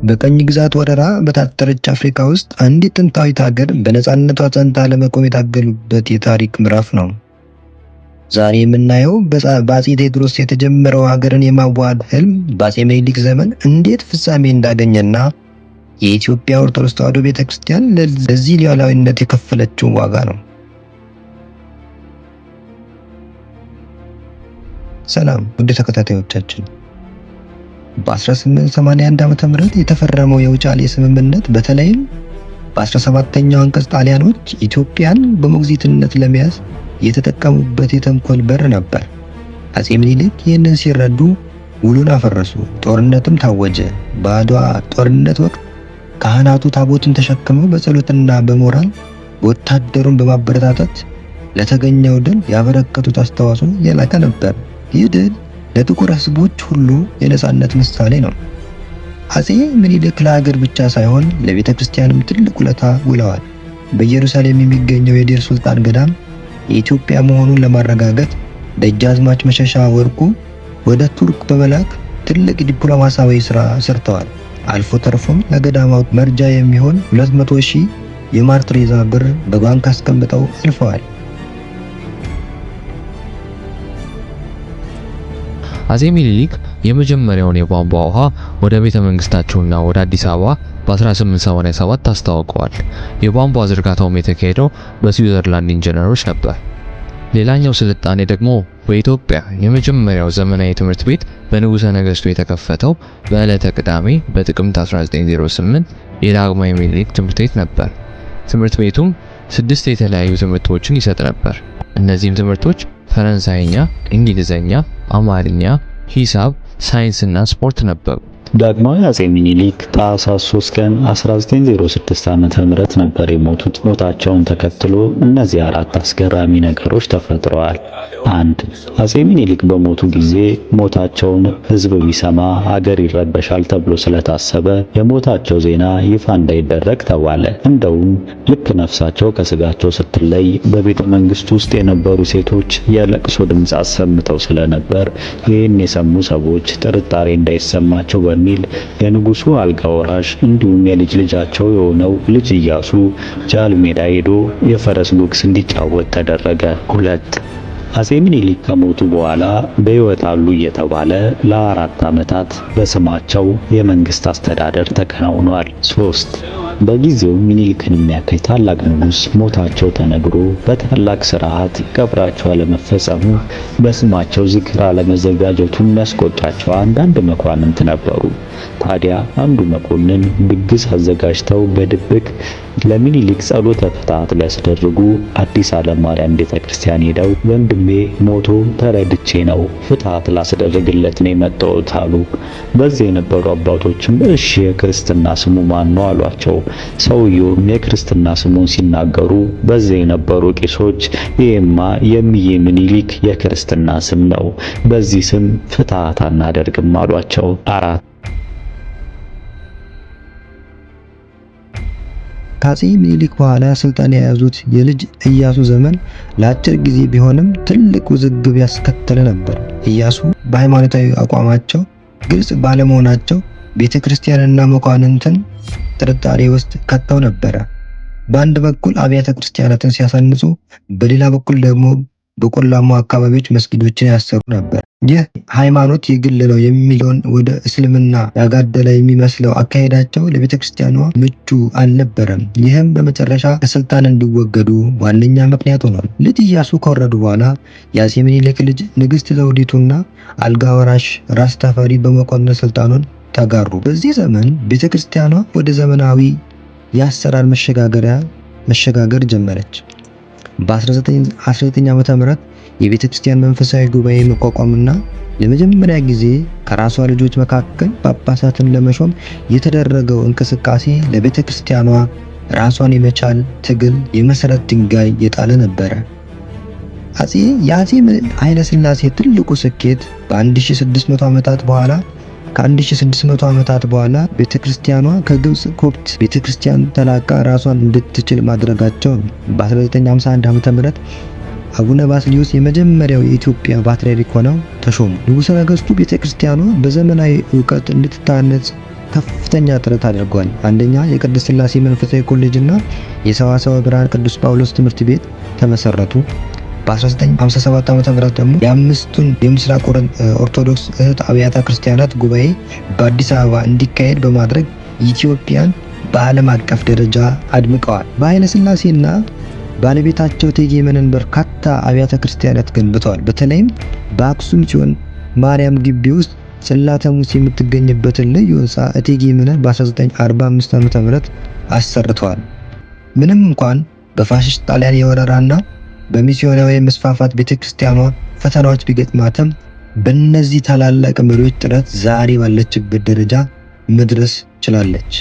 በቀኝ ግዛት ወረራ በታጠረች አፍሪካ ውስጥ አንዲት ጥንታዊት ሀገር በነፃነቷ ጸንታ ለመቆም የታገሉበት የታሪክ ምዕራፍ ነው። ዛሬ የምናየው በአፄ ቴዎድሮስ የተጀመረው ሀገርን የማዋሃድ ህልም በአፄ ምኒልክ ዘመን እንዴት ፍጻሜ እንዳገኘና የኢትዮጵያ ኦርቶዶክስ ተዋሕዶ ቤተክርስቲያን ለዚህ ሉዓላዊነት የከፈለችው ዋጋ ነው። ሰላም ውድ ተከታታዮቻችን፣ በ1881 ዓ.ም የተፈረመው የውጫሌ ስምምነት በተለይም በ17ኛው አንቀጽ ጣሊያኖች ኢትዮጵያን በሞግዚትነት ለመያዝ የተጠቀሙበት የተንኮል በር ነበር። አፄ ምኒልክ ይህንን ሲረዱ ውሉን አፈረሱ። ጦርነትም ታወጀ። በአድዋ ጦርነት ወቅት ካህናቱ ታቦትን ተሸክመው በጸሎትና በሞራል ወታደሩን በማበረታታት ለተገኘው ድል ያበረከቱት አስተዋጽኦ የላቀ ነበር። ይህ ድል ለጥቁር ሕዝቦች ሁሉ የነጻነት ምሳሌ ነው። አፄ ምኒልክ ለሀገር ብቻ ሳይሆን ለቤተ ክርስቲያንም ትልቅ ውለታ ውለዋል። በኢየሩሳሌም የሚገኘው የዴር ሱልጣን ገዳም የኢትዮጵያ መሆኑን ለማረጋገጥ ደጃዝማች መሸሻ ወርቁ ወደ ቱርክ በመላክ ትልቅ ዲፕሎማሲያዊ ሥራ ሰርተዋል። አልፎ ተርፎም ለገዳማው መርጃ የሚሆን 200,000 የማርትሬዛ ብር በባንክ አስቀምጠው አልፈዋል። አፄ ምኒልክ የመጀመሪያውን የቧንቧ ውሃ ወደ ቤተ መንግስታቸውና ወደ አዲስ አበባ በ1887 አስተዋውቀዋል። የቧንቧ ዝርጋታውም የተካሄደው በስዊዘርላንድ ኢንጂነሮች ነበር። ሌላኛው ስልጣኔ ደግሞ በኢትዮጵያ የመጀመሪያው ዘመናዊ ትምህርት ቤት በንጉሠ ነገሥቱ የተከፈተው በዕለተ ቅዳሜ በጥቅምት 1908 የዳግማዊ ምኒልክ ትምህርት ቤት ነበር። ትምህርት ቤቱም 6 የተለያዩ ትምህርቶችን ይሰጥ ነበር። እነዚህም ትምህርቶች ፈረንሳይኛ፣ እንግሊዘኛ፣ አማርኛ፣ ሂሳብ፣ ሳይንስና ስፖርት ነበሩ። ዳግማዊ አፄ ምኒልክ ታኅሳስ 3 ቀን 1906 ዓ.ም ነበር የሞቱት። ሞታቸውን ተከትሎ እነዚህ 4 አስገራሚ ነገሮች ተፈጥረዋል። 1. አፄ ምኒልክ በሞቱ ጊዜ ሞታቸውን ሕዝብ ቢሰማ ሀገር ይረበሻል ተብሎ ስለታሰበ የሞታቸው ዜና ይፋ እንዳይደረግ ተባለ። እንደውም ልክ ነፍሳቸው ከስጋቸው ስትለይ በቤተ መንግስቱ ውስጥ የነበሩ ሴቶች የለቅሶ ድምፅ አሰምተው ስለነበር ይህን የሰሙ ሰዎች ጥርጣሬ እንዳይሰማቸው በሚል የንጉሱ አልጋ ወራሽ እንዲሁም የልጅ ልጃቸው የሆነው ልጅ ኢያሱ ጃልሜዳ ሄዶ የፈረስ ጉግስ እንዲጫወት ተደረገ። 2. አፄ ምኒልክ ከሞቱ በኋላ በሕይወት አሉ እየተባለ ለ4 ዓመታት በስማቸው የመንግስት አስተዳደር ተከናውኗል። 3. በጊዜው ምኒልክን የሚያክል ታላቅ ንጉስ ሞታቸው ተነግሮ በታላቅ ስርዓት ቀብራቸው አለመፈጸሙ በስማቸው ዝክር አለመዘጋጀቱ የሚያስቆጣቸው አንዳንድ መኳንንት ነበሩ። ታዲያ አንዱ መኮንን ድግስ አዘጋጅተው በድብቅ ለምኒልክ ጸሎተ ፍትሐት ሊያስደርጉ አዲስ ዓለም ማርያም ቤተክርስቲያን ሄደው ወንድሜ ሞቶ ተረድቼ ነው ፍትሐት ላስደርግለት ነው የመጣሁት አሉ። በዚህ የነበሩ አባቶችም እሺ የክርስትና ስሙ ማን ነው አሏቸው። ሰውየውም የክርስትና ስሙን ሲናገሩ በዚህ የነበሩ ቄሶች ይሄማ የሚዬ ምኒልክ የክርስትና ስም ነው፣ በዚህ ስም ፍትሐት አናደርግም አሏቸው። 4. ከአፄ ምኒልክ በኋላ ስልጣን የያዙት የልጅ ኢያሱ ዘመን ለአጭር ጊዜ ቢሆንም ትልቅ ውዝግብ ያስከተለ ነበር። ኢያሱ በሃይማኖታዊ አቋማቸው ግልጽ ባለመሆናቸው ቤተክርስቲያንና መኳንንትን ጥርጣሬ ውስጥ ከተው ነበር። በአንድ በኩል አብያተ ክርስቲያናትን ሲያሳንጹ፣ በሌላ በኩል ደግሞ በቆላማ አካባቢዎች መስጊዶችን ያሰሩ ነበር። ይህ ሃይማኖት የግል ነው የሚለውን ወደ እስልምና ያጋደለ የሚመስለው አካሄዳቸው ለቤተክርስቲያኗ ምቹ አልነበረም። ይህም በመጨረሻ ከስልጣን እንዲወገዱ ዋነኛ ምክንያት ሆኗል። ልጅ ኢያሱ ከወረዱ በኋላ የአፄ ምኒልክ ልጅ ንግስት ዘውዲቱና አልጋ ወራሽ ራስ ተፈሪ በመኮንን ስልጣኑን ተጋሩ። በዚህ ዘመን ቤተክርስቲያኗ ወደ ዘመናዊ የአሰራር መሸጋገር ጀመረች። በ1919 ዓ.ም የቤተክርስቲያን መንፈሳዊ ጉባኤ መቋቋምና ለመጀመሪያ ጊዜ ከራሷ ልጆች መካከል ጳጳሳትን ለመሾም የተደረገው እንቅስቃሴ ለቤተክርስቲያኗ ራሷን የመቻል ትግል የመሰረት ድንጋይ የጣለ ነበር። የአፄ ኃይለ ሥላሴ ትልቁ ስኬት በ1600 ዓመታት በኋላ ከ1600 ዓመታት በኋላ ቤተክርስቲያኗ ከግብጽ ኮፕት ቤተክርስቲያን ተላቃ ራሷን እንድትችል ማድረጋቸው ነው። በ1951 ዓ.ም አቡነ ባስልዮስ የመጀመሪያው የኢትዮጵያ ፓትርያርክ ሆነው ተሾሙ። ንጉሠ ነገሥቱ ቤተክርስቲያኗ በዘመናዊ ዕውቀት እንድትታነጽ ከፍተኛ ጥረት አድርገዋል። አንደኛ የቅድስት ሥላሴ መንፈሳዊ ኮሌጅ እና የሰዋስወ ብርሃን ቅዱስ ጳውሎስ ትምህርት ቤት ተመሰረቱ። በ1957 ዓ.ም ደግሞ የአምስቱን የምስራቅ ኦርቶዶክስ እህት አብያተ ክርስቲያናት ጉባኤ በአዲስ አበባ እንዲካሄድ በማድረግ ኢትዮጵያን በዓለም አቀፍ ደረጃ አድምቀዋል። በኃይለ ሥላሴና ባለቤታቸው እቴጌ መነን በርካታ አብያተ ክርስቲያናት ገንብተዋል። በተለይም በአክሱም ጽዮን ማርያም ግቢ ውስጥ ጽላተ ሙሴ የምትገኝበትን ልዩ ሕንፃ እቴጌ መነን በ1945 ዓ.ም አሰርተዋል። ምንም እንኳን በፋሽስት ጣሊያን የወረራና በሚስዮናዊ መስፋፋት ቤተክርስቲያኗ ፈተናዎች ቢገጥማትም በእነዚህ ታላላቅ መሪዎች ጥረት ዛሬ ባለችበት ደረጃ መድረስ ችላለች።